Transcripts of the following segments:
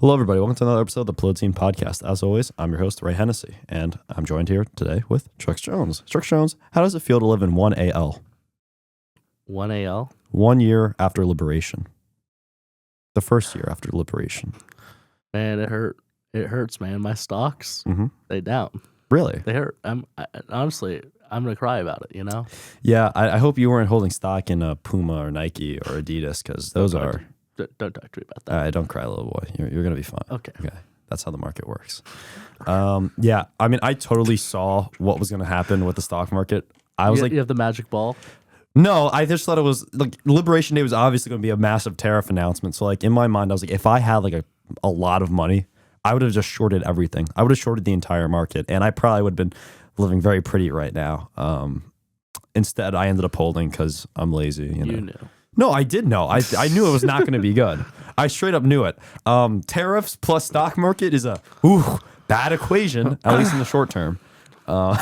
Hello, everybody. Welcome to another episode of the Platoon Podcast. As always, I'm your host, Ray Hennessy, and I'm joined here today with Trex Jones. Trex Jones, how does it feel to live in 1AL? 1AL? 1 year after liberation. The first year after liberation. Man, it hurt. It hurts, man. My stocks, they down. Really? They hurt. Honestly, I'm going to cry about it, you know? Yeah, I hope you weren't holding stock in Puma or Nike or Adidas, because those are... Don't talk to me about that. don't cry, little boy. You're going to be fine. Okay. That's how the market works. Yeah, I mean, I totally saw what was going to happen with the stock market. I was You have the magic ball? No, I just thought it was like Liberation Day was obviously going to be a massive tariff announcement. So like in my mind, I was like, if I had like a lot of money, I would have just shorted everything. I would have shorted the entire market, and I probably would have been living very pretty right now. Instead, I ended up holding because I'm lazy. You knew. No, I did know. I knew it was not going to be good. I straight up knew it. Tariffs plus stock market is a bad equation, at least in the short term. But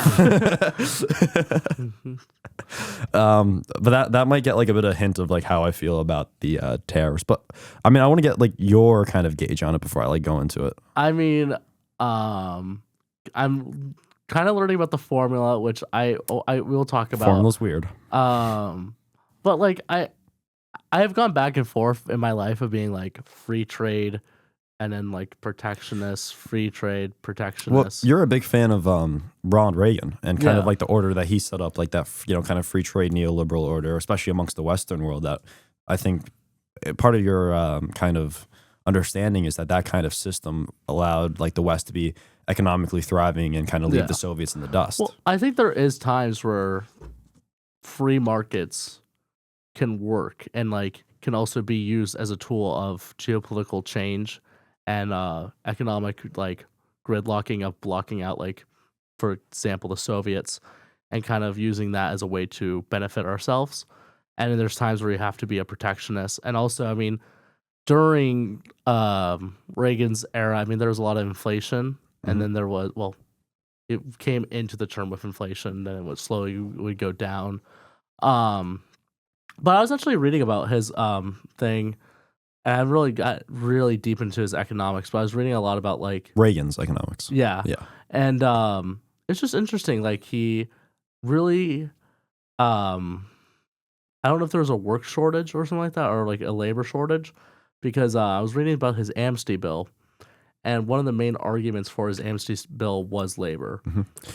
that might get like a bit of hint of like how I feel about the tariffs. But I mean, I want to get like your kind of gauge on it before I like go into it. I mean, I'm kind of learning about the formula, which I will talk about. Formula's weird. But like I have gone back and forth in my life of being like free trade and then like protectionist, free trade, protectionist. Well, you're a big fan of Ronald Reagan and kind of like the order that he set up, like that, kind of free trade neoliberal order, especially amongst the Western world. That I think part of your kind of understanding is that kind of system allowed like the West to be economically thriving and kind of leave the Soviets in the dust. Well, I think there is times where free markets can work and like can also be used as a tool of geopolitical change and economic like gridlocking of blocking out, like, for example, the Soviets, and kind of using that as a way to benefit ourselves. And then there's times where you have to be a protectionist. And also, I mean, during Reagan's era, I mean, there was a lot of inflation, and then there was, it came into the term with inflation, then it would slowly would go down. But I was actually reading about his thing, and I really got really deep into his economics. But I was reading a lot about like Reagan's economics. Yeah. And it's just interesting. Like he really, I don't know if there was a work shortage or something like that, or like a labor shortage, because I was reading about his amnesty bill. And one of the main arguments for his amnesty bill was labor.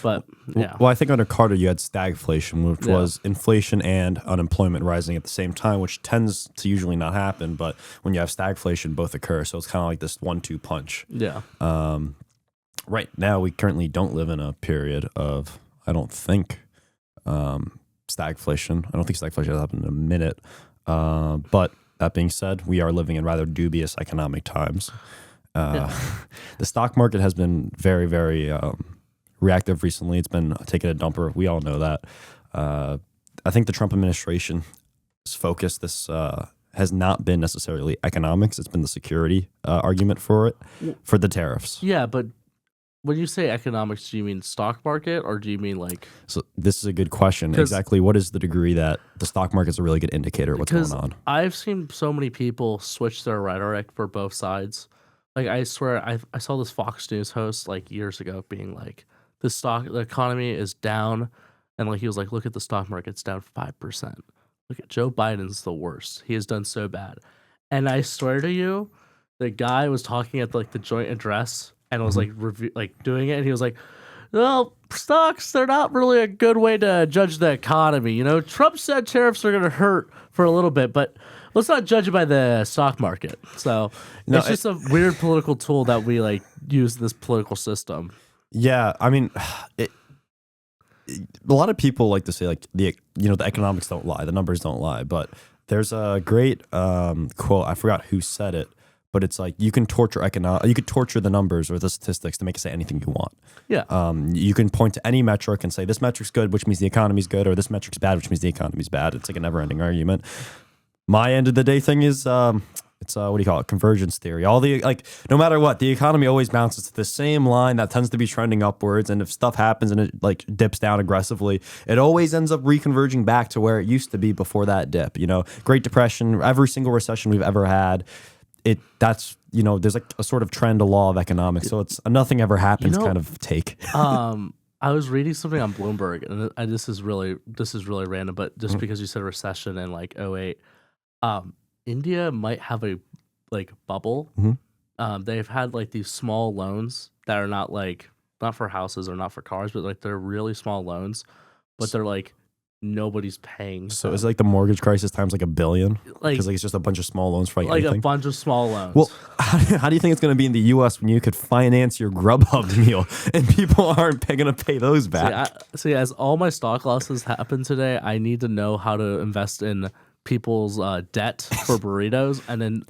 But yeah. Well, I think under Carter you had stagflation, which was inflation and unemployment rising at the same time, which tends to usually not happen. But when you have stagflation, both occur. So it's kind of like this 1-2 punch. Yeah. Right now, we currently don't live in a period of, I don't think, stagflation. I don't think stagflation has happened in a minute. But that being said, we are living in rather dubious economic times. The stock market has been very, very reactive recently. It's been taking a dumper. We all know that. I think the Trump administration's focus has not been necessarily economics. It's been the security argument for the tariffs. Yeah, but when you say economics, do you mean stock market, or do you mean like... So this is a good question. Exactly what is the degree that the stock market is a really good indicator of what's going on? I've seen so many people switch their rhetoric for both sides. Like, I swear, I saw this Fox News host, like, years ago being like, the economy is down. And, like, he was like, look at the stock market, it's down 5%. Look at Joe Biden's the worst. He has done so bad. And I swear to you, the guy was talking at, like, the joint address and was, like, doing it. And he was like, well, stocks, they're not really a good way to judge the economy. You know, Trump said tariffs are going to hurt for a little bit, but let's not judge it by the stock market. So it's just a weird political tool that we like use this political system. Yeah, I mean, a lot of people like to say like the economics don't lie, the numbers don't lie. But there's a great quote. I forgot who said it, but it's like you can torture the numbers or the statistics to make it say anything you want. Yeah. You can point to any metric and say this metric's good, which means the economy's good, or this metric's bad, which means the economy's bad. It's like a never-ending argument. My end of the day thing is it's what do you call it? Convergence theory. No matter what, the economy always bounces to the same line that tends to be trending upwards. And if stuff happens and it like dips down aggressively, it always ends up reconverging back to where it used to be before that dip. You know, Great Depression, every single recession we've ever had, that's there's like a sort of trend, a law of economics. So it's a nothing ever happens kind of take. I was reading something on Bloomberg, and this is really random, but just because you said recession and like '08, India might have a like bubble. They've had like these small loans that are not for houses or not for cars, but like they're really small loans, but they're like nobody's paying. So it's like the mortgage crisis times like $1 billion, because like it's just a bunch of small loans for like anything. A bunch of small loans. Well, how do you think it's going to be in the U.S. when you could finance your Grubhub meal and people aren't going to pay those back? See, as all my stock losses happen today, I need to know how to invest in people's debt for burritos, and then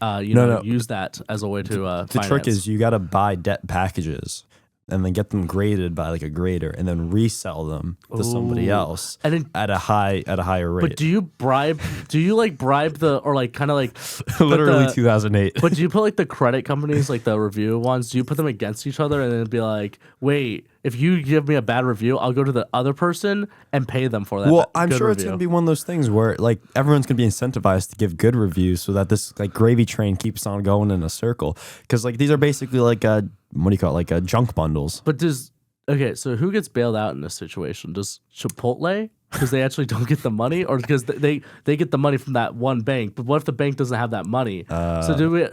use that as a way to the finance. trick is you got to buy debt packages and then get them graded by like a grader and then resell them to somebody else and then, at a higher rate. But do you bribe the, or like kind of like literally 2008. But do you put like the credit companies, like the review ones, do you put them against each other and then be like, wait, if you give me a bad review, I'll go to the other person and pay them for that? Well, I'm sure review. It's going to be one of those things where like everyone's going to be incentivized to give good reviews so that this like gravy train keeps on going in a circle. Because like these are basically like what do you call it? Like junk bundles. But so who gets bailed out in this situation? Does Chipotle? Because they actually don't get the money, or because they get the money from that one bank? But what if the bank doesn't have that money? So do we?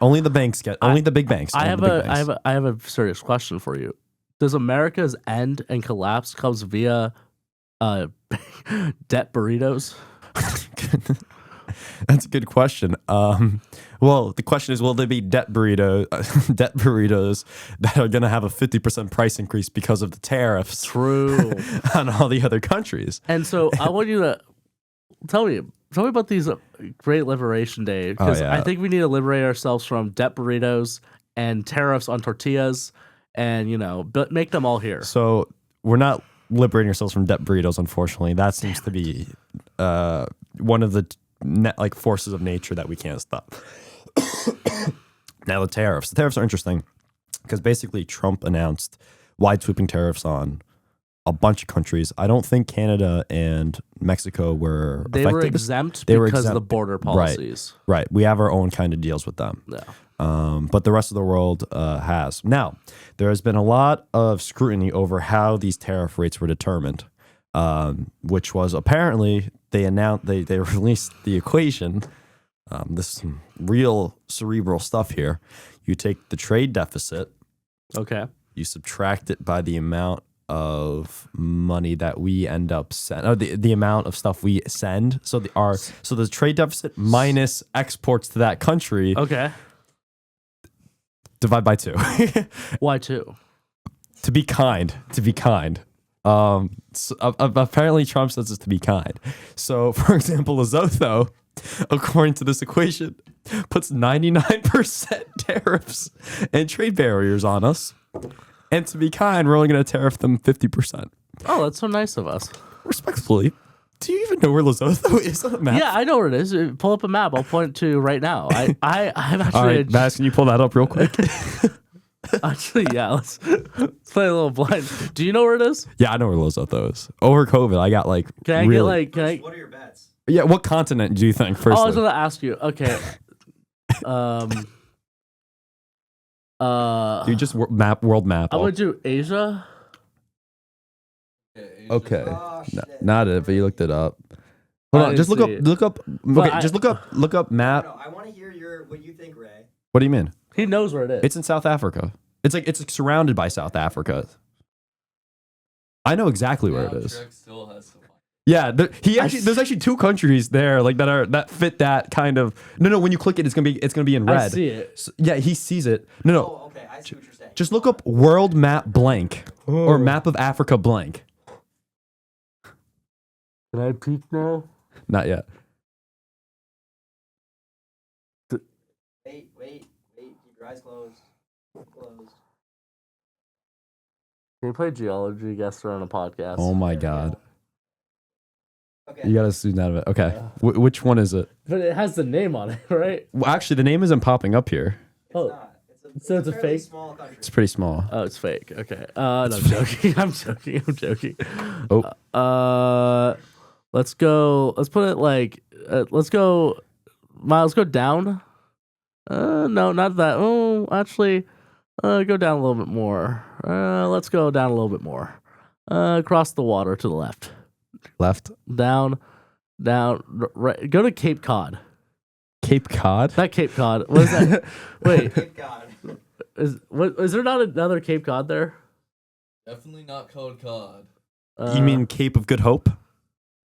Only the banks get only the big banks. I have a serious question for you. Does America's end and collapse comes via debt burritos? That's a good question. Well, the question is, will there be debt burritos that are going to have a 50% price increase because of the tariffs? True. On all the other countries. And so I want you to tell me about these great Liberation Day, because I think we need to liberate ourselves from debt burritos and tariffs on tortillas, and but make them all here. So we're not liberating ourselves from debt burritos, unfortunately. That seems to be one of the forces of nature that we can't stop. Now the tariffs are interesting because basically Trump announced wide sweeping tariffs on a bunch of countries. I don't think Canada and Mexico were affected. They were exempt because of the border policies. Right. We have our own kind of deals with them. Yeah. But the rest of the world has. Now, there has been a lot of scrutiny over how these tariff rates were determined, which was apparently they released the equation. This is some real cerebral stuff here. You take the trade deficit. Okay. You subtract it by the amount of money that we end up the amount of stuff we send. So the trade deficit minus exports to that country. Okay. Divide by 2. Why 2? To be kind. Apparently Trump says it's to be kind. So, for example, Lesotho, according to this equation, puts 99% tariffs and trade barriers on us. And to be kind, we're only going to tariff them 50%. Oh, that's so nice of us. Respectfully. Do you even know where Lesotho is on the map? Yeah, I know where it is. Pull up a map. I'll point it to you right now. I'm actually... All right, Max, can you pull that up real quick? Actually, yeah. Let's play a little blind. Do you know where it is? Yeah, I know where Lesotho is. Over COVID, I got What are your bets? Yeah, what continent do you think, first? Oh, I was going to ask you. Okay. Do you just world map? I would do Asia. Okay. No, not it, but you looked it up. Hold on, just look up. Okay, just look up map. No, I want to hear what you think, Ray. What do you mean? He knows where it is. It's in South Africa. It's surrounded by South Africa. I know exactly where it is. Trex still has some. Yeah, there's actually 2 countries there that fit that kind of. No, when you click it, it's gonna be in red. I see it. So, yeah, he sees it. No. Oh, okay, I see what you're saying. Just look up world map blank or map of Africa blank. Can I peek now? Not yet. Wait. Keep your eyes closed. Can you play geology guest on a podcast? Oh my god. Okay. You gotta zoom out of it. Okay. Yeah. Which one is it? But it has the name on it, right? Well, actually, the name isn't popping up here. It's not. It's a fake? Small country. It's pretty small. Oh, it's fake. Okay. No, I'm joking. I'm joking. Oh. Let's go. Let's put it like. Let's go. Miles, go down. No, not that. Oh, actually, go down a little bit more. Let's go down a little bit more. Across the water to the left. Left. Down, right. Go to Cape Cod. Cape Cod? Not Cape Cod. What is that? Wait, Thank God. is there not another Cape Cod there? Definitely not called cod. You mean Cape of Good Hope?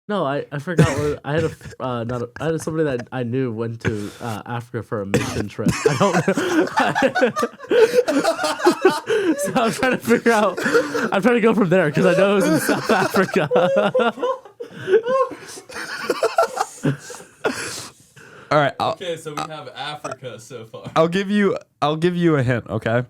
No, I forgot. I had I had somebody that I knew went to Africa for a mission trip. I don't. So I'm trying to figure out. I'm trying to go from there because I know it was in South Africa. All right. Okay, so we have Africa so far. I'll give you a hint, okay?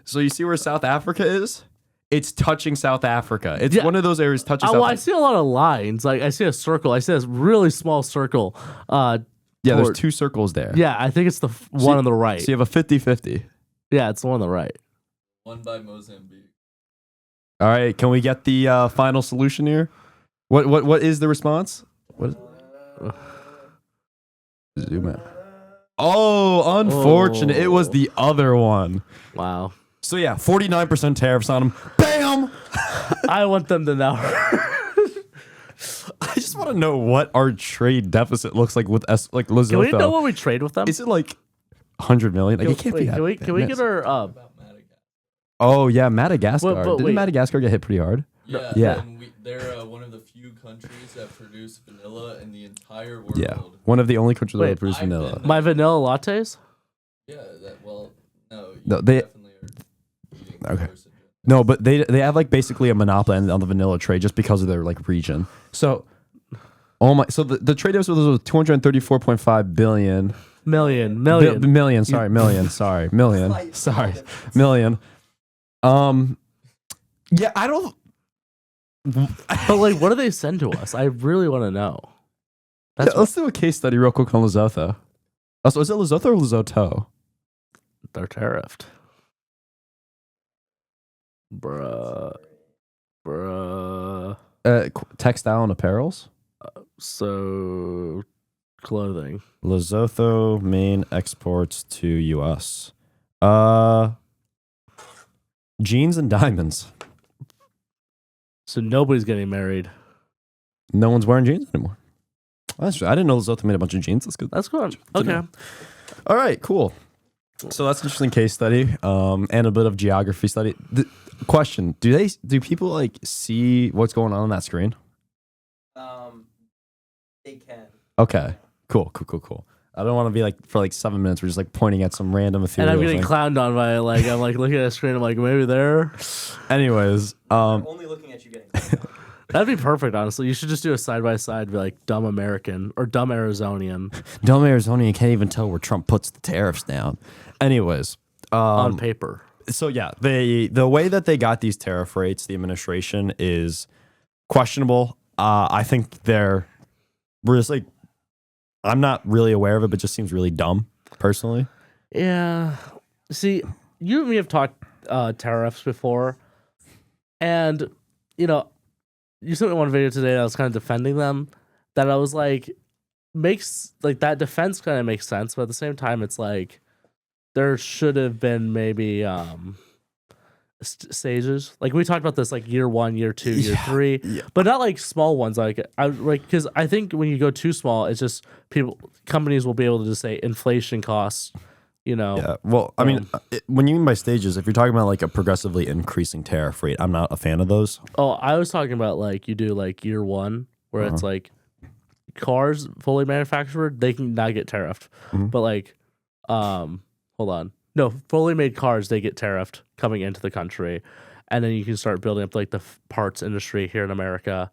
So you see where South Africa is? It's touching South Africa. It's one of those areas touching South Well, Africa. I see a lot of lines. Like I see a circle. I see this really small circle. Yeah, there's two circles there. Yeah, I think it's the one on the right. So you have a 50-50. Yeah, it's the one on the right. One by Mozambique. All right, can we get the final solution here? What is the response? What? Zoom in. Oh, unfortunate. It was the other one. Wow. So yeah, 49% tariffs on them. Bam! I want them to know. I just want to know what our trade deficit looks like with Lesotho. Can we know what we trade with them? Is it like 100 million? Like, it can't be that. Can we get our About Madagascar. Oh yeah, Madagascar. But Didn't wait. Madagascar get hit pretty hard? Yeah. Yeah. And they're one of the few countries that produce vanilla in the entire world. Yeah, one of the only countries that Wait, produce I've vanilla. been- my vanilla lattes? Yeah. No. You No, they- definitely are eating Okay. carcinogen. No, but they have like basically a monopoly on the vanilla trade just because of their like region. So, so the trade deficit was 234.5 billion. Million. Million. Sorry, million. Yeah, I don't. But like, what do they send to us? I really want to know. Let's do a case study real quick on Lesotho. Also, is it Lesotho or Lesotho? They're tariffed. Bruh. Textile and apparels. So, clothing. Lesotho main exports to U.S. Jeans and diamonds. So nobody's getting married. No one's wearing jeans anymore. That's true. I didn't know Lesotho made a bunch of jeans. That's good. That's good. to Okay. know. All right, cool. So that's an interesting case study, and a bit of geography study. Question: do people like see what's going on that screen? They can. Okay, cool. I don't want to be like for like 7 minutes. We're just like pointing at some random And ethereal I'm getting thing. clowned on by like I'm like looking at the screen. I'm like maybe there. Anyways, They're only looking at you getting. That'd be perfect. Honestly, you should just do a side by side. Be like dumb American or dumb Arizonian dumb Arizona, you can't even tell where Trump puts the tariffs down. Anyways, on paper. so yeah, the way that they got these tariff rates, the administration is questionable. I think we're just like, I'm not really aware of it, but it just seems really dumb, personally. Yeah. See, you and me have talked tariffs before, and you know, you sent me one video today that I was kind of defending them. That I was like, makes like that defense kind of makes sense, but at the same time, it's like there should have been maybe stages. Like we talked about this, like year 1, year 2, year 3, but not like small ones. Like because I think when you go too small, it's just companies will be able to just say inflation costs. You know, Yeah. Well, I mean, when you mean by stages, if you're talking about like a progressively increasing tariff rate, I'm not a fan of those. Oh, I was talking about like you do like year 1 where it's like cars fully manufactured, they can not get tariffed. But like, hold on. No, fully made cars, they get tariffed coming into the country. And then you can start building up like the parts industry here in America.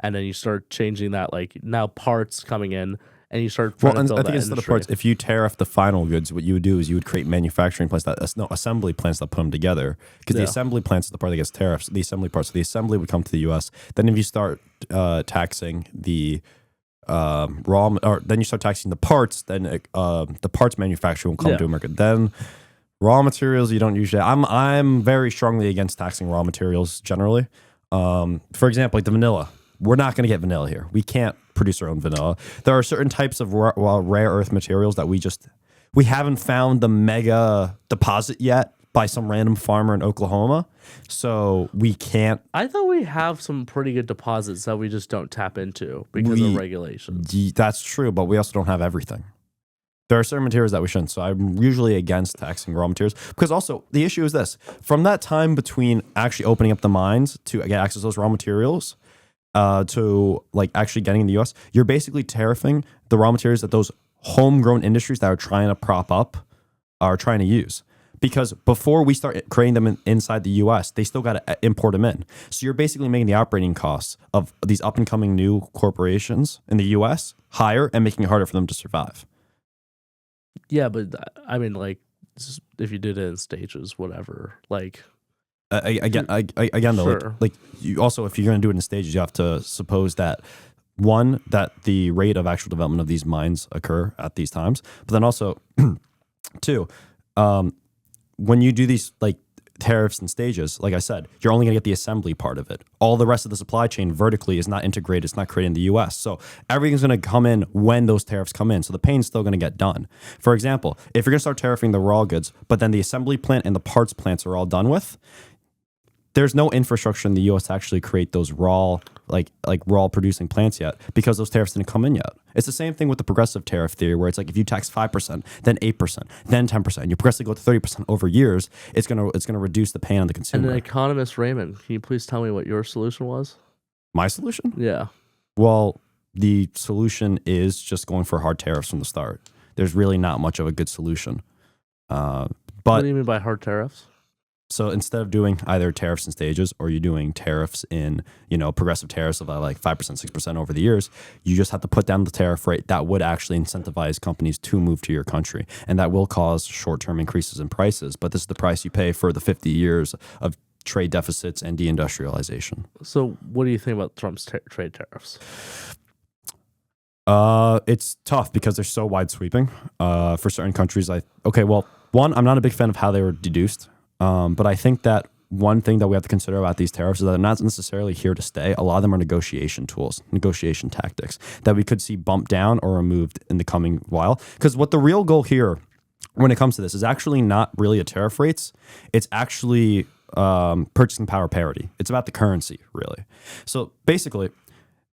And then you start changing that, like now parts coming in and you start trying to And build I that think instead of industry. parts, if you tariff the final goods, what you would do is you would create manufacturing plants assembly plants that put them together. Because the assembly plants is the part that gets tariffs. The assembly parts, so the assembly would come to the U.S. Then if you start taxing the then you start taxing the parts. Then the parts manufacturing will come to America. Then raw materials, you don't usually. I'm very strongly against taxing raw materials generally. For example, like the vanilla. We're not going to get vanilla here. We can't produce our own vanilla. There are certain types of rare earth materials that we we haven't found the mega deposit yet by some random farmer in Oklahoma. So we can't. I thought we have some pretty good deposits that we just don't tap into because of regulations. That's true, but we also don't have everything. There are certain materials that we shouldn't. So I'm usually against taxing raw materials because also the issue is this: from that time between actually opening up the mines to get access to those raw materials, to like actually getting in the U.S., you're basically tariffing the raw materials that those homegrown industries that are trying to prop up are trying to use. Because before we start creating them inside the U.S., they still got to import them in. So you're basically making the operating costs of these up and coming new corporations in the U.S. higher and making it harder for them to survive. Yeah, but I mean, like, if you did it in stages, whatever. Like, again, though, sure. like you also, if you're going to do it in stages, you have to suppose that one, that the rate of actual development of these mines occur at these times, but then also, two, when you do these like tariffs and stages, like I said, you're only going to get the assembly part of it. All the rest of the supply chain vertically is not integrated. It's not created in the U.S. So everything's going to come in when those tariffs come in. So the pain's still going to get done. For example, if you're going to start tariffing the raw goods, but then the assembly plant and the parts plants are all done with, there's no infrastructure in the U.S. to actually create those raw, like raw producing plants yet because those tariffs didn't come in yet. It's the same thing with the progressive tariff theory where it's like if you tax 5%, then 8%, then 10%, you progressively go to 30% over years, it's gonna reduce the pain on the consumer. And an economist, Raymond, can you please tell me what your solution was? My solution? Yeah. Well, the solution is just going for hard tariffs from the start. There's really not much of a good solution. What But do you mean by hard tariffs? so instead of doing either tariffs in stages or you doing tariffs in, progressive tariffs of like 5%, 6% over the years, you just have to put down the tariff rate that would actually incentivize companies to move to your country. And that will cause short-term increases in prices. But this is the price you pay for the 50 years of trade deficits and deindustrialization. So what do you think about Trump's trade tariffs? It's tough because they're so wide sweeping. For certain countries, one, I'm not a big fan of how they were deduced. But I think that one thing that we have to consider about these tariffs is that they're not necessarily here to stay. A lot of them are negotiation tools, negotiation tactics that we could see bumped down or removed in the coming while. Because what the real goal here when it comes to this is actually not really the tariff rates. It's actually purchasing power parity. It's about the currency, really. So basically,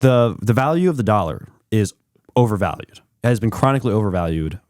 the value of the dollar is overvalued. It has been chronically overvalued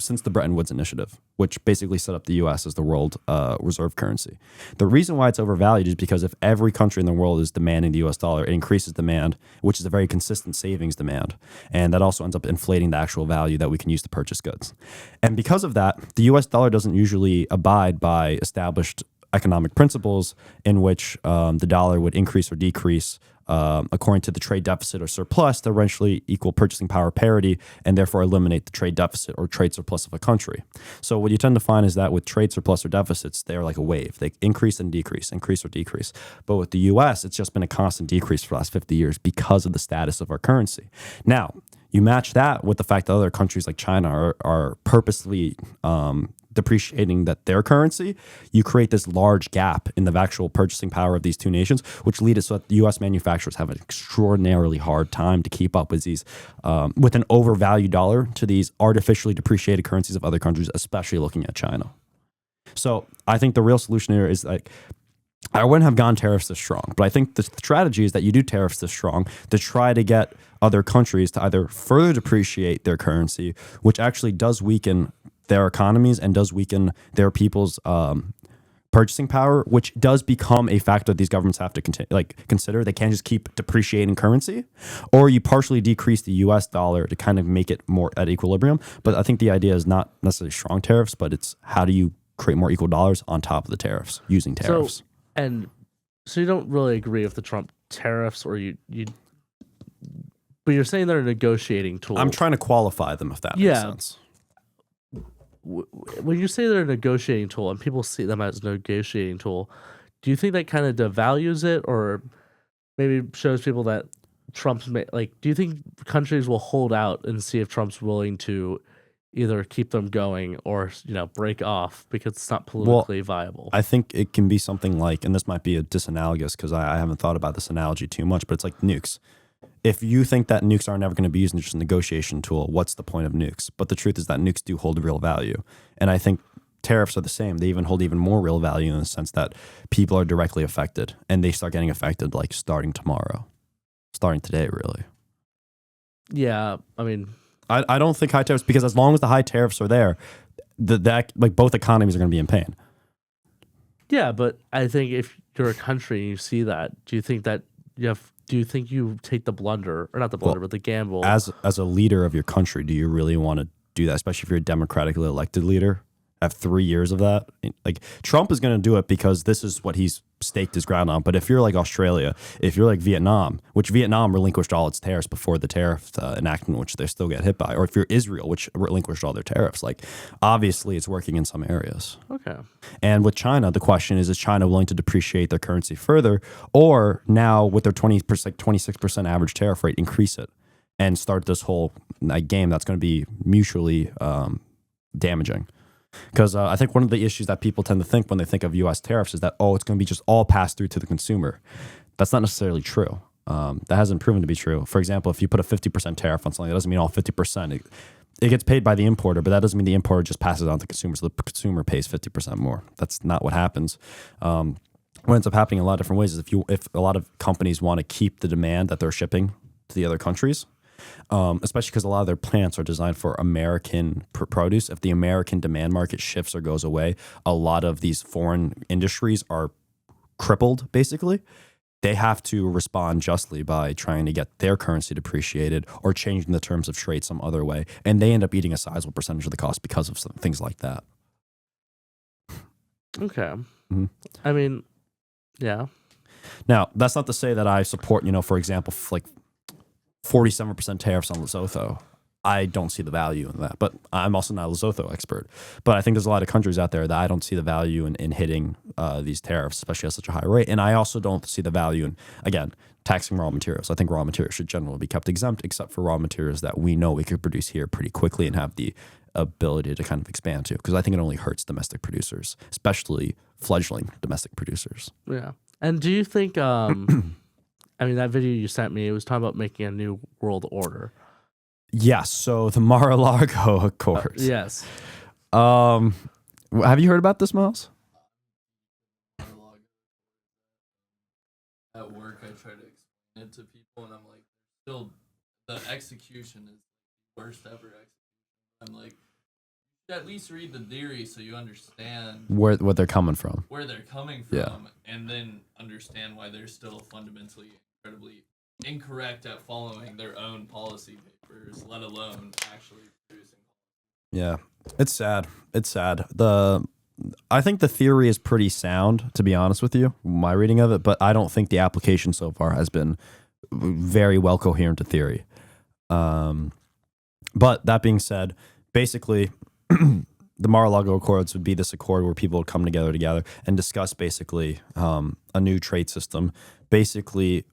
since the Bretton Woods Initiative, which basically set up the U.S. as the world reserve currency. The reason why it's overvalued is because if every country in the world is demanding the U.S. dollar, it increases demand, which is a very consistent savings demand. And that also ends up inflating the actual value that we can use to purchase goods. And because of that, the U.S. dollar doesn't usually abide by established economic principles in which the dollar would increase or decrease according to the trade deficit or surplus to eventually equal purchasing power parity and therefore eliminate the trade deficit or trade surplus of a country. So what you tend to find is that with trade surplus or deficits, they're like a wave. They increase and decrease, increase or decrease. But with the U.S., it's just been a constant decrease for the last 50 years because of the status of our currency. Now, you match that with the fact that other countries like China are purposely depreciating their currency, you create this large gap in the actual purchasing power of these two nations, which leads so that the U.S. manufacturers have an extraordinarily hard time to keep up with these, with an overvalued dollar to these artificially depreciated currencies of other countries, especially looking at China. So I think the real solution here is like, I wouldn't have gone tariffs this strong, but I think the strategy is that you do tariffs this strong to try to get other countries to either further depreciate their currency, which actually does weaken their economies and does weaken their people's purchasing power, which does become a factor these governments have to consider. They can't just keep depreciating currency, or you partially decrease the U.S. dollar to kind of make it more at equilibrium. But I think the idea is not necessarily strong tariffs, but it's how do you create more equal dollars on top of the tariffs using tariffs. So you don't really agree with the Trump tariffs, or but you're saying they're a negotiating tool. I'm trying to qualify them if that makes sense. When you say they're a negotiating tool and people see them as a negotiating tool, do you think that kind of devalues it, or maybe shows people that Trump's do you think countries will hold out and see if Trump's willing to either keep them going or break off because it's not politically viable? I think it can be something like, and this might be a disanalogous because I haven't thought about this analogy too much, but it's like nukes. if you think that nukes are never going to be used as just a negotiation tool, what's the point of nukes? But the truth is that nukes do hold real value. And I think tariffs are the same. They even hold even more real value in the sense that people are directly affected, and they start getting affected like starting tomorrow, starting today, really. Yeah, I mean, I don't think high tariffs, because as long as the high tariffs are there, that like both economies are going to be in pain. yeah, but I think if you're a country and you see that, do you think that do you think you take the blunder, or not the blunder, but the gamble? As a leader of your country, do you really want to do that, especially if you're a democratically elected leader? Have 3 years of that? Like, Trump is going to do it because this is what he's staked his ground on. But if you're like Australia, if you're like Vietnam, which Vietnam relinquished all its tariffs before the tariff enactment, which they still get hit by, or if you're Israel, which relinquished all their tariffs, like, obviously it's working in some areas. Okay. And with China, the question is China willing to depreciate their currency further, or now with their 26% average tariff rate, increase it and start this whole game that's going to be mutually damaging? Because I think one of the issues that people tend to think when they think of U.S. tariffs is that, oh, it's going to be just all passed through to the consumer. That's not necessarily true. That hasn't proven to be true. For example, if you put a 50% tariff on something, that doesn't mean all 50%. It gets paid by the importer, but that doesn't mean the importer just passes it on to consumers. So the consumer pays 50% more. That's not what happens. What ends up happening in a lot of different ways is if a lot of companies want to keep the demand that they're shipping to the other countries, especially because a lot of their plants are designed for American produce. If the American demand market shifts or goes away, a lot of these foreign industries are crippled, basically. They have to respond justly by trying to get their currency depreciated or changing the terms of trade some other way. And they end up eating a sizable percentage of the cost because of some things like that. Okay. Mm-hmm. I mean, yeah. Now, that's not to say that I support, for example, like 47% tariffs on Lesotho. I don't see the value in that, but I'm also not a Lesotho expert. But I think there's a lot of countries out there that I don't see the value in hitting these tariffs, especially at such a high rate. And I also don't see the value in, again, taxing raw materials. I think raw materials should generally be kept exempt, except for raw materials that we know we could produce here pretty quickly and have the ability to kind of expand to. Because I think it only hurts domestic producers, especially fledgling domestic producers. Yeah. And do you think, I mean, that video you sent me, it was talking about making a new world order. Yes. So the Mar-a-Lago Accords. Yes. Have you heard about this, Miles? At work, I try to explain it to people, and I'm like, still, the execution is the worst ever execution. I'm like, at least read the theory so you understand What they're coming from. where they're coming from, Yeah. and then understand why they're still fundamentally incredibly incorrect at following their own policy papers, let alone actually producing. Yeah, it's sad. It's sad. I think the theory is pretty sound, to be honest with you, my reading of it, but I don't think the application so far has been very well coherent to theory. But that being said, basically, the Mar-a-Lago Accords would be this accord where people would come together and discuss basically a new trade system. Basically,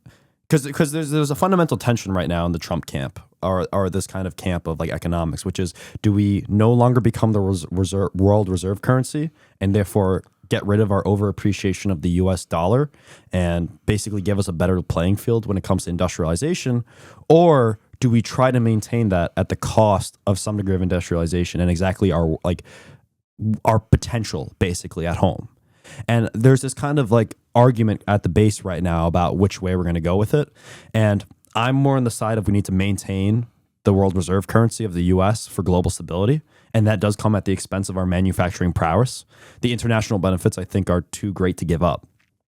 because there's a fundamental tension right now in the Trump camp, or this kind of camp of like economics, which is, do we no longer become the world reserve currency and therefore get rid of our overappreciation of the U.S. dollar and basically give us a better playing field when it comes to industrialization, or do we try to maintain that at the cost of some degree of industrialization and exactly our potential basically at home? And there's this kind of like argument at the base right now about which way we're going to go with it. And I'm more on the side of we need to maintain the world reserve currency of the U.S. for global stability. And that does come at the expense of our manufacturing prowess. The international benefits, I think, are too great to give up.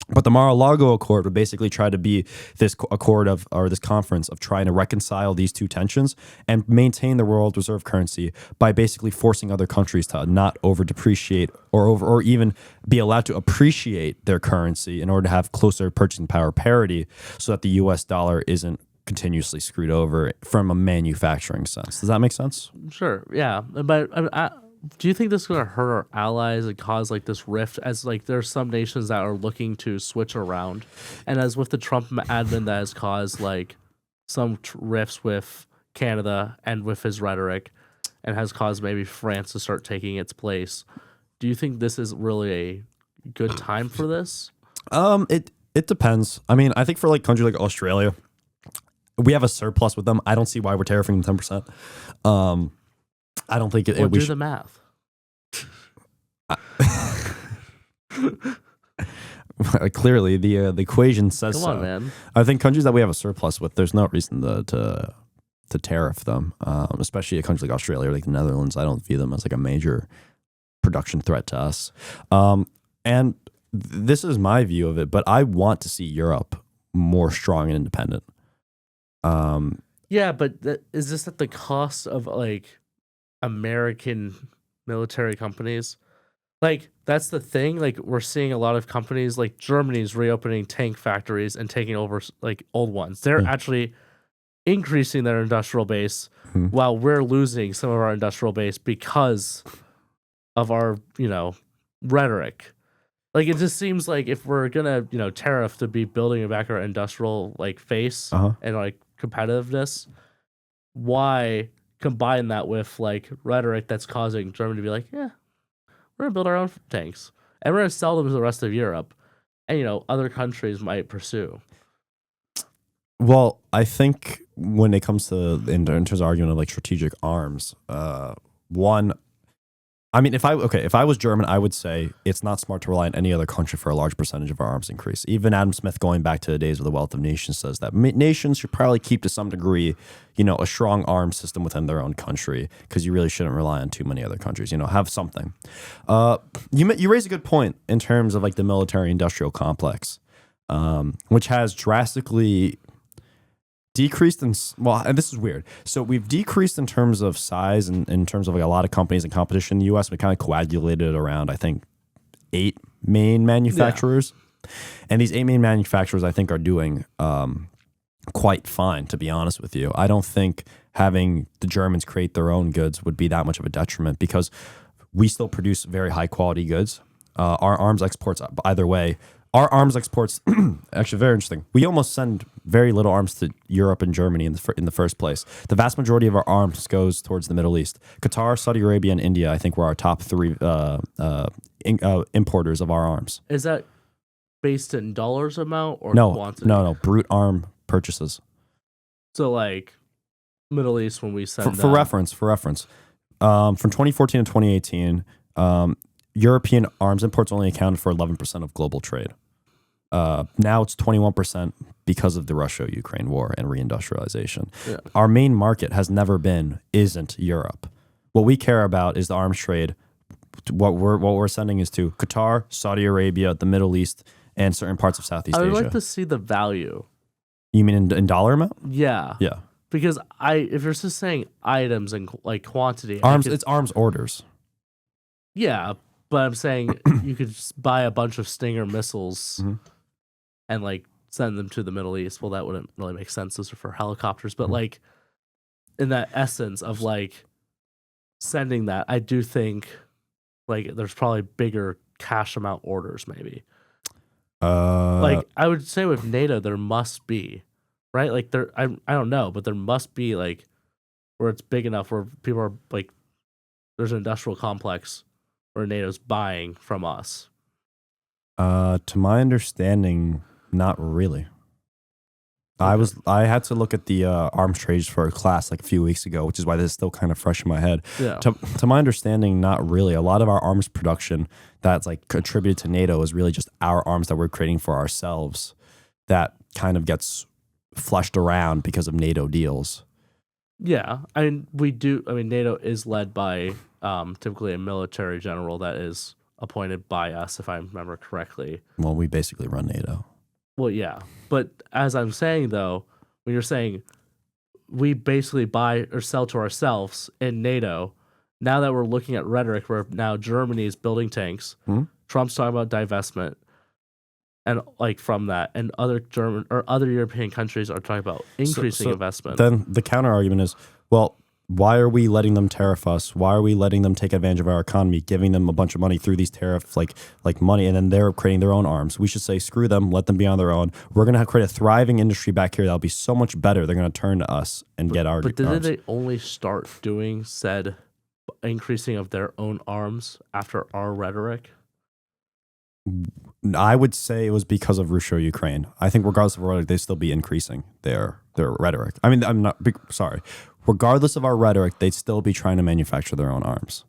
But the Mar-a-Lago Accord would basically try to be this accord of, or this conference of trying to reconcile these two tensions and maintain the world reserve currency by basically forcing other countries to not over depreciate or even be allowed to appreciate their currency in order to have closer purchasing power parity, so that the U.S. dollar isn't continuously screwed over from a manufacturing sense. Does that make sense? Sure. Yeah. But do you think this is going to hurt our allies and cause like this rift, as like there's some nations that are looking to switch around, and as with the Trump admin that has caused like some rifts with Canada and with his rhetoric, and has caused maybe France to start taking its place? Do you think this is really a good time for this? It depends. I mean, I think for like countries like Australia, we have a surplus with them. I don't see why we're tariffing them 10%. I don't think Or we do the math. Clearly, the equation says Come so. on, man. I think countries that we have a surplus with, there's no reason to tariff them, especially a country like Australia or like the Netherlands. I don't view them as like a major production threat to us. And this is my view of it, but I want to see Europe more strong and independent. Yeah, but is this at the cost of like American military companies? Like, that's the thing. Like, we're seeing a lot of companies like Germany's reopening tank factories and taking over like old ones. They're actually increasing their industrial base while we're losing some of our industrial base because of our, rhetoric. Like, it just seems like if we're gonna, tariff to be building back our industrial like face and like competitiveness, why combine that with like rhetoric that's causing Germany to be like, yeah, we're gonna build our own tanks and we're gonna sell them to the rest of Europe, and other countries might pursue. Well, I think when it comes to in terms of argument of like strategic arms, one, I mean, if I was German, I would say it's not smart to rely on any other country for a large percentage of our arms increase. Even Adam Smith, going back to the days of the Wealth of Nations, says that nations should probably keep to some degree, a strong arms system within their own country, because you really shouldn't rely on too many other countries. Have something. You raise a good point in terms of like the military-industrial complex, which has drastically decreased and this is weird. So we've decreased in terms of size and in terms of like a lot of companies and competition in the U.S. We kind of coagulated around, I think, 8 main manufacturers, and these 8 main manufacturers I think are doing quite fine. To be honest with you, I don't think having the Germans create their own goods would be that much of a detriment, because we still produce very high quality goods. Our arms exports, either way. Our arms exports, actually very interesting. We almost send very little arms to Europe and Germany in the first place. The vast majority of our arms goes towards the Middle East. Qatar, Saudi Arabia, and India, I think, were our top 3 importers of our arms. Is that based in dollars amount or quantity? No, brute arm purchases. So like Middle East, when we send for reference, from 2014 to 2018, European arms imports only accounted for 11% of global trade. Now it's 21% because of the Russia-Ukraine war and reindustrialization. Yeah. Our main market isn't Europe. What we care about is the arms trade. What we're sending is to Qatar, Saudi Arabia, the Middle East, and certain parts of Southeast Asia. I would like to see the value. You mean in dollar amount? Yeah. Yeah. Because if you're just saying items and like quantity, it's arms orders. Yeah, but I'm saying you could just buy a bunch of Stinger missiles and like send them to the Middle East. Well, that wouldn't really make sense. Those are for helicopters. But like in that essence of like sending that, I do think like there's probably bigger cash amount orders maybe. Like I would say with NATO, there must be, right? Like I don't know, but there must be like where it's big enough where people are like, there's an industrial complex where NATO's buying from us. To my understanding, not really. Okay. I had to look at the arms trades for a class like a few weeks ago, which is why this is still kind of fresh in my head. Yeah. To my understanding, not really. A lot of our arms production that's like contributed to NATO is really just our arms that we're creating for ourselves that kind of gets flushed around because of NATO deals. Yeah. I mean, NATO is led by typically a military general that is appointed by us, if I remember correctly. Well, we basically run NATO. Well, yeah. But as I'm saying, though, when you're saying we basically buy or sell to ourselves in NATO, now that we're looking at rhetoric where now Germany is building tanks, Trump's talking about divestment, and like from that, and other German or other European countries are talking about increasing investment. Then the counter argument is, well, why are we letting them tariff us? Why are we letting them take advantage of our economy, giving them a bunch of money through these tariffs, like money, and then they're creating their own arms? We should say, screw them, let them be on their own. We're going to create a thriving industry back here that'll be so much better. They're going to turn to us and get our But arms. didn't they only start doing said increasing of their own arms after our rhetoric? I would say it was because of Russia, Ukraine. I think regardless of rhetoric, they'd still be increasing their their rhetoric. I mean, I'm not sorry. Regardless of our rhetoric, they'd still be trying to manufacture their own arms.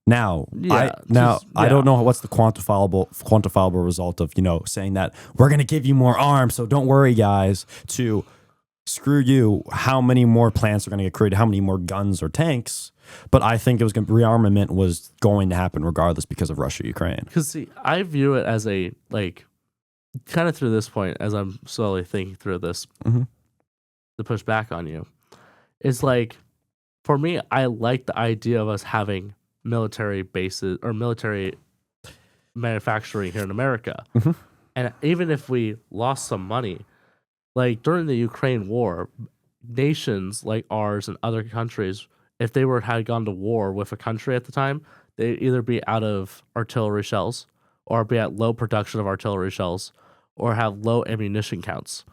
Now, I don't know what's the quantifiable result of, saying that we're going to give you more arms, so don't worry, guys, to screw you, how many more plants are going to get created, how many more guns or tanks. But I think rearmament was going to happen regardless because of Russia, Ukraine. Because see, I view it as a, like, kind of through this point, as I'm slowly thinking through this, to push back on you, is like, for me, I like the idea of us having military bases or military manufacturing here in America. And even if we lost some money, like during the Ukraine war, nations like ours and other countries, if they had gone to war with a country at the time, they'd either be out of artillery shells or be at low production of artillery shells or have low ammunition counts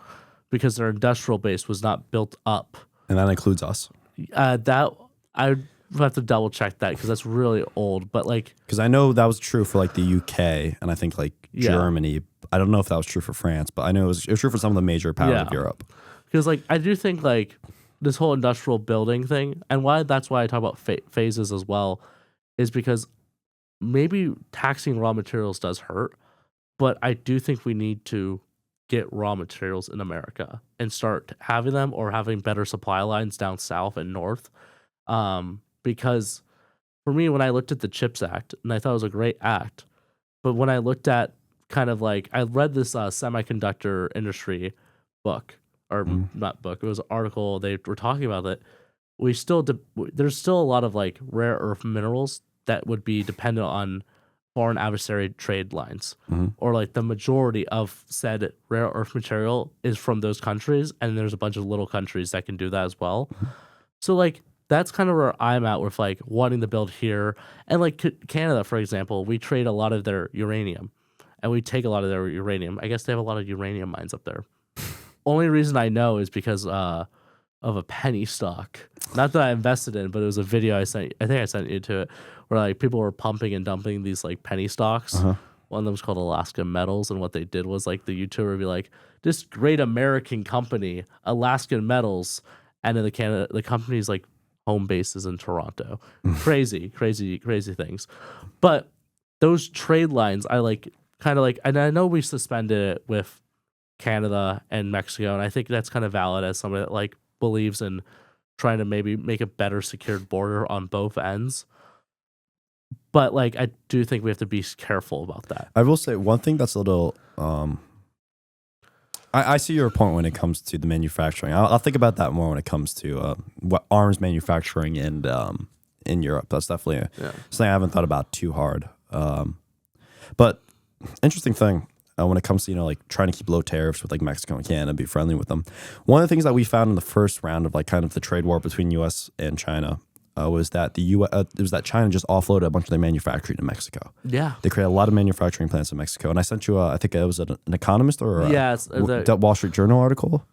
because their industrial base was not built up. And that includes us. That I have to double check that because that's really old. But like, because I know that was true for like the UK and I think like Germany. I don't know if that was true for France, but I know it was true for some of the major powers of Europe. Because like I do think like this whole industrial building thing, and that's why I talk about phases as well, is because maybe taxing raw materials does hurt, but I do think we need to get raw materials in America and start having them or having better supply lines down south and north. Because for me, when I looked at the CHIPS Act, and I thought it was a great act, but when I looked at kind of like, I read this semiconductor industry book, or not book, it was an article, they were talking about it. There's still a lot of like rare earth minerals that would be dependent on foreign adversary trade lines, or like the majority of said rare earth material is from those countries, and there's a bunch of little countries that can do that as well. So like, that's kind of where I'm at with like wanting to build here. And like Canada, for example, we trade a lot of their uranium and we take a lot of their uranium. I guess they have a lot of uranium mines up there. Only reason I know is because of a penny stock. Not that I invested in, but it was a video I think I sent you to it, where like people were pumping and dumping these like penny stocks. One of them was called Alaska Metals, and what they did was like the YouTuber would be like, this great American company, Alaskan Metals, and then the company's like home base is in Toronto. Crazy things. But those trade lines, I like kind of like, and I know we suspended it with Canada and Mexico, and I think that's kind of valid as somebody that like believes in trying to maybe make a better secured border on both ends. But like, I do think we have to be careful about that. I will say one thing that's a little, I see your point when it comes to the manufacturing. I'll think about that more when it comes to what arms manufacturing and in Europe. That's definitely something I haven't thought about too hard. But interesting thing when it comes to like trying to keep low tariffs with like Mexico and Canada, be friendly with them. One of the things that we found in the first round of like kind of the trade war between U.S. and China was that China just offloaded a bunch of their manufacturing to Mexico. Yeah, they created a lot of manufacturing plants in Mexico, and I sent you I think it was an Economist or the Wall Street Journal article.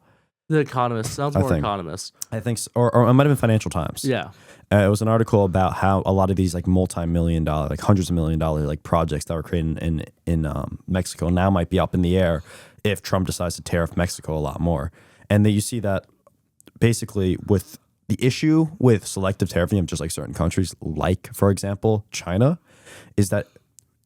The Economist sounds more Economist. I think, or it might have been Financial Times. Yeah, it was an article about how a lot of these like multi-million-dollar, like hundreds of $1,000,000 like projects that were created in Mexico now might be up in the air if Trump decides to tariff Mexico a lot more, and then you see that basically with the issue with selective tariffing of just like certain countries, like for example China, is that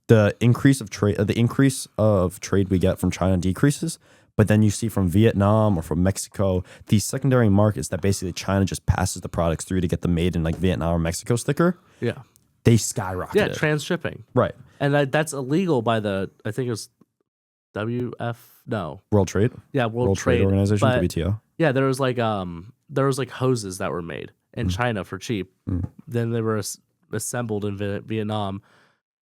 the increase of trade we get from China decreases, but then you see from Vietnam or from Mexico these secondary markets that basically China just passes the products through to get the made in like Vietnam or Mexico sticker. Yeah, they skyrocket. Yeah, transshipping. Right, and that's illegal by I think it was World Trade. Yeah, World Trade Organization, WTO. Yeah, there was like hoses that were made in China for cheap. Then they were assembled in Vietnam,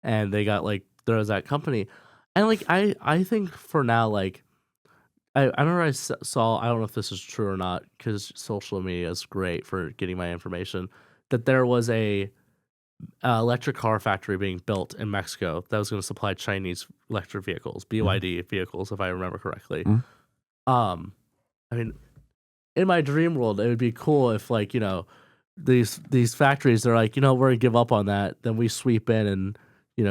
and they got like, there was that company. And like I think for now, like I remember I saw, I don't know if this is true or not, because social media is great for getting my information, that there was a electric car factory being built in Mexico that was going to supply Chinese electric vehicles, BYD vehicles, if I remember correctly. I mean, in my dream world, it would be cool if like, these factories, they're like, we're gonna give up on that. Then we sweep in and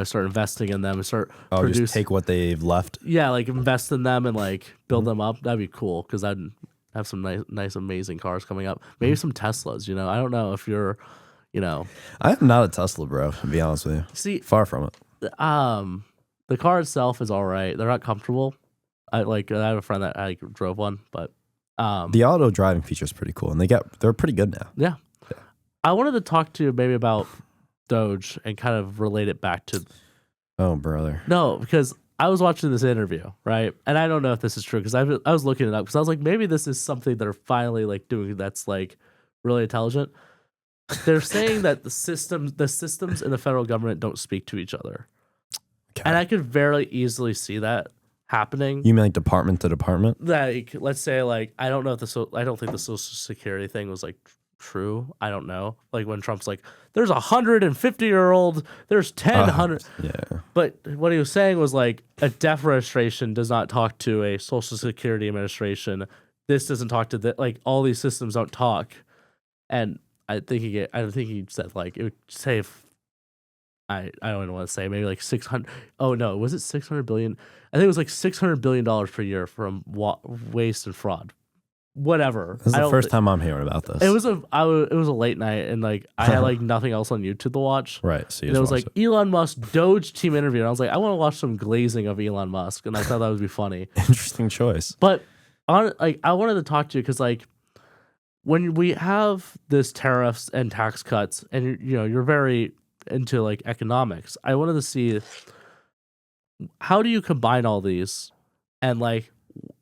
start investing in them and start just producing. take what they've left. Yeah, like invest in them and like build them up. That'd be cool because I'd have some nice, amazing cars coming up. Maybe some Teslas. I don't know if you're, I'm not a Tesla, bro. To be honest with you, see, far from it. the car itself is all right. They're not comfortable. I have a friend that I drove one, but The auto driving feature is pretty cool, and they're pretty good now. yeah. I wanted to talk to you maybe about Doge and kind of relate it back to Oh, brother. no, because I was watching this interview, right? And I don't know if this is true because I was looking it up because I was like, maybe this is something they're finally like doing that's like really intelligent. They're saying that the systems in the federal government don't speak to each other, and I could very easily see that happening. You mean like department to department? Like, let's say, like, I don't think the Social Security thing was like true. I don't know. Like when Trump's like, there's 150-year-old, there's 100. Yeah. But what he was saying was like a death registration does not talk to a Social Security Administration. This doesn't talk to like all these systems don't talk. And I think he said like it would save. I don't even want to say maybe like 600. Oh no, was it 600 billion? I think it was like $600 billion per year from waste and fraud. Whatever. This is the first time I'm hearing about this. It was a late night and like I had like nothing else on YouTube to watch. Right. So and it was like Elon Musk Doge team interview. And I was like, I want to watch some glazing of Elon Musk, and I thought that would be funny. Interesting choice. But I wanted to talk to you because like when we have this tariffs and tax cuts, and you're very into like economics, I wanted to see how do you combine all these and like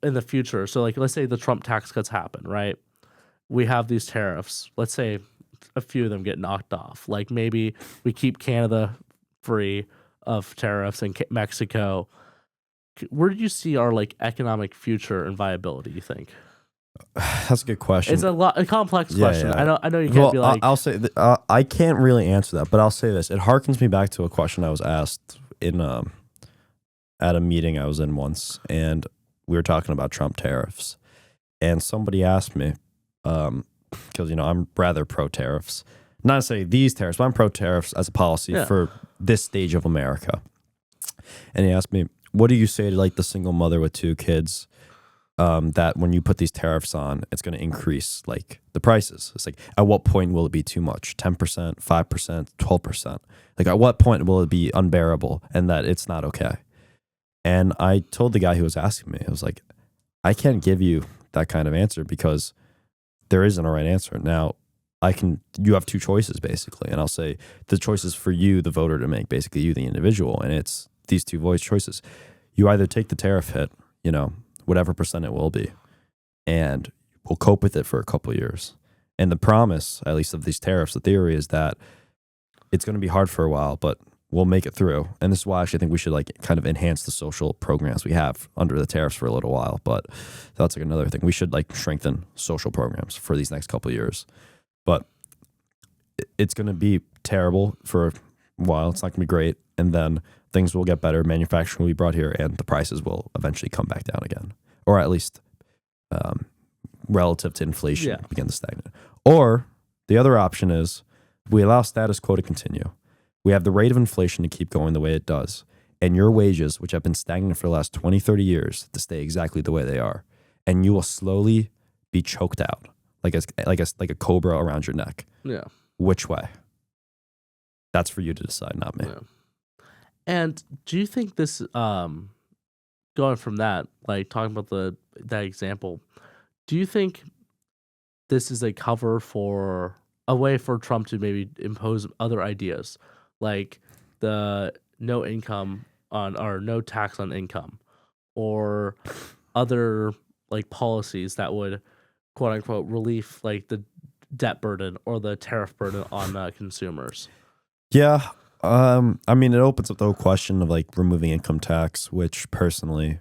in the future. So like let's say the Trump tax cuts happen, right? We have these tariffs. Let's say a few of them get knocked off. Like maybe we keep Canada free of tariffs and Mexico. Where do you see our like economic future and viability, you think? That's a good question. It's a complex question. Yeah. I know you can't be like. I'll say I can't really answer that, but I'll say this. It harkens me back to a question I was asked in at a meeting I was in once, and we were talking about Trump tariffs, and somebody asked me, because I'm rather pro tariffs, not to say these tariffs, but I'm pro tariffs as a policy for this stage of America. And he asked me, what do you say to like the single mother with 2 kids? That when you put these tariffs on, it's going to increase like the prices. It's like, at what point will it be too much? 10%, 5%, 12%? Like, at what point will it be unbearable and that it's not okay? And I told the guy who was asking me, I was like, I can't give you that kind of answer because there isn't a right answer. Now, you have 2 choices basically. And I'll say the choices for you, the voter, to make, basically you, the individual. And it's these 2 voice choices. You either take the tariff hit, whatever percent it will be, and we'll cope with it for a couple of years. And the promise, at least of these tariffs, the theory is that it's going to be hard for a while, but we'll make it through. And this is why I actually think we should like kind of enhance the social programs we have under the tariffs for a little while. But that's like another thing. We should like strengthen social programs for these next couple of years. But it's going to be terrible for a while. It's not going to be great. And then things will get better. Manufacturing will be brought here, and the prices will eventually come back down again, or at least relative to inflation begin to stagnate. Or the other option is we allow status quo to continue. We have the rate of inflation to keep going the way it does, and your wages, which have been stagnant for the last 20, 30 years, to stay exactly the way they are. And you will slowly be choked out like a cobra around your neck. Yeah. Which way? That's for you to decide, not me. Yeah. And do you think this, going from that, like talking about that example, do you think this is a cover for a way for Trump to maybe impose other ideas, like the no income on or no tax on income, or other like policies that would quote unquote relieve like the debt burden or the tariff burden on consumers? Yeah. I mean, it opens up the whole question of like removing income tax, which personally,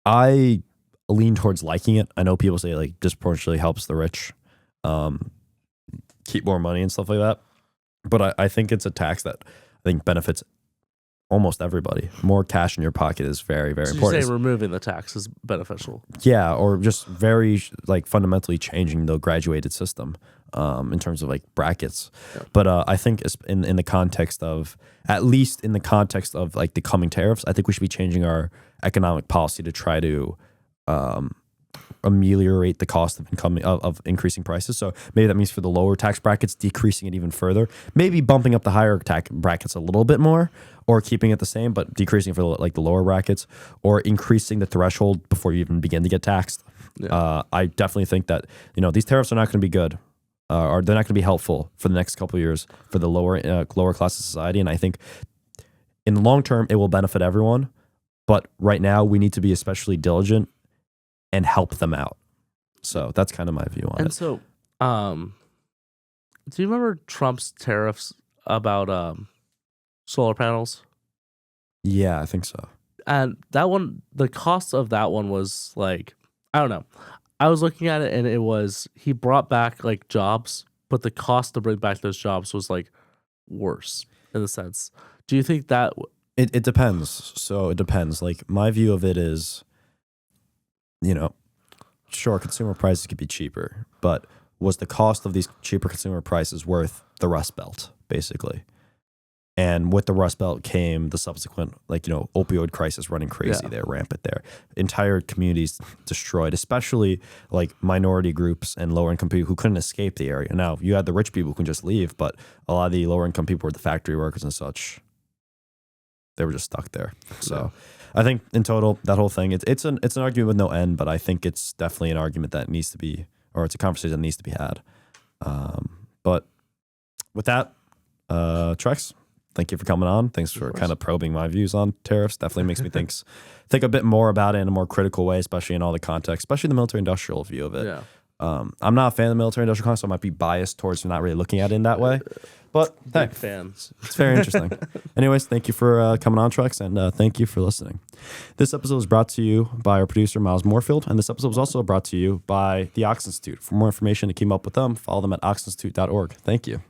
I lean towards liking it. I know people say like disproportionately helps the rich keep more money and stuff like that. But I think it's a tax that I think benefits almost everybody. More cash in your pocket is very, very important. You say removing the tax is beneficial. Yeah, or just very like fundamentally changing the graduated system. in terms of like brackets. Yeah. But I think in the context of, at least in the context of like the coming tariffs, I think we should be changing our economic policy to try to ameliorate the cost of increasing prices. So maybe that means for the lower tax brackets, decreasing it even further, maybe bumping up the higher tax brackets a little bit more, or keeping it the same but decreasing for like the lower brackets, or increasing the threshold before you even begin to get taxed. Yeah. I definitely think that these tariffs are not going to be good, or they're not going to be helpful for the next couple of years for the lower class of society. And I think in the long term it will benefit everyone, but right now we need to be especially diligent and help them out. So that's kind of my view on And it. so, do you remember Trump's tariffs about solar panels? Yeah, I think so. And that one, the cost of that one was like, I don't know. I was looking at it and it was, he brought back like jobs, but the cost to bring back those jobs was like worse in the sense. Do you think that It depends. So it depends. Like my view of it is, sure, consumer prices could be cheaper, but was the cost of these cheaper consumer prices worth the Rust Belt, basically? And with the Rust Belt came the subsequent, opioid crisis running crazy there, rampant there. Entire communities destroyed, especially like minority groups and lower income people who couldn't escape the area. Now, you had the rich people who can just leave, but a lot of the lower income people were the factory workers and such. They were just stuck there. So I think in total, that whole thing, it's an argument with no end, but I think it's definitely an argument that needs to be, or it's a conversation that needs to be had. But with that, Trex, thank you for coming on. Thanks for kind of probing my views on tariffs. Definitely makes me think a bit more about it in a more critical way, especially in all the context, especially the military-industrial view of it. Yeah. I'm not a fan of the military-industrial complex, so I might be biased towards not really looking at it in that way. But Big thanks. fans. It's very interesting. Anyways, thank you for coming on, Trex, and thank you for listening. This episode was brought to you by our producer, Miles Moorfield, and this episode was also brought to you by the Ox Institute. For more information to keep up with them, follow them at oxinstitute.org. Thank you.